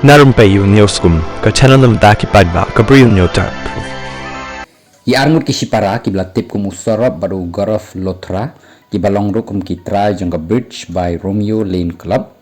Narum payu neoskum ka chananam daki padba ka briu neotar. I arngut ki sipara ki blatip kum usorop baru gorof lotra ki balongru kum ki try jang ka bridge by Romeo Lane Club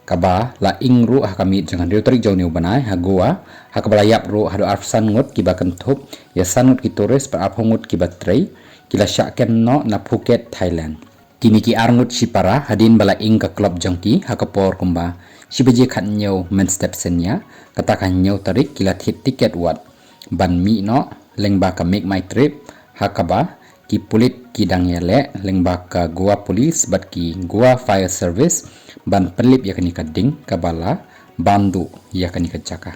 kaba la ingru hakamit jangan riotarik jauh banai ha goa hakabalayap ru hadu arfsan ngut ki bakentup ya sanut ki turis per arphongut ki batrei ki la syakem no na Phuket Thailand kini ki arngut sipara hadin bala ing ka club jangki hakapor kumba sibeje khat nyau men step senya katakan nyau tarik ki la thit tiket wat ban mi no lengba ka make my trip hakaba ki pulit ki dang yale lengba ka goa police bat ki goa fire service ban pelip ya kani kading kabala bandu ya kani kacaka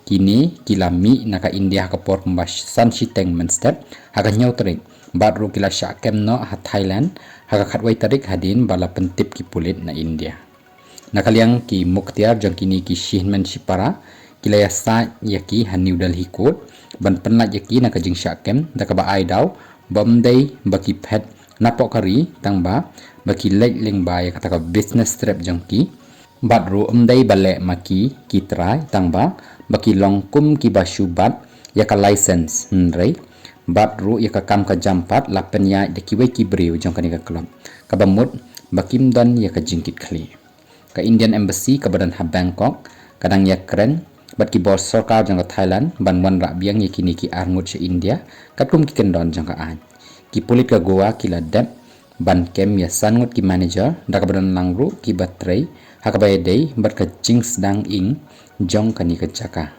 kini kilami naka India ka por mbas san siteng men step haga nyau tarik badru kila syakem no ha Thailand haga khatwai tarik hadin bala pentip ki pulit na India nakaliang ki muktiar jang kini ki shihman sipara kila ya sa yaki ha New Delhi court ban penlat yaki naka jing syakem dakaba ai daw bomdai baki pet napokari tangba baki lek lengba ya kata ka business trip jangki badru umdai bale maki kitrai tangba baki longkum ki basubat ya ka license nrei badru ya ka kam ka jampat lapenya de kiwe ki briu jangkani ka club kabamut bakim dan ya ka jingkit khli ka Indian Embassy ka badan ha Bangkok kadang ya keren bat ki bos sarkar jang ka Thailand ban wan ra biang ya kini ki arngut se India katum ki kendon jang ka an ki pulit ka Goa ki la dep ban kem ya sangut ki manager da ka badan langru ki batrei hakabay day bat ka jings dang ing jong kani ka jaka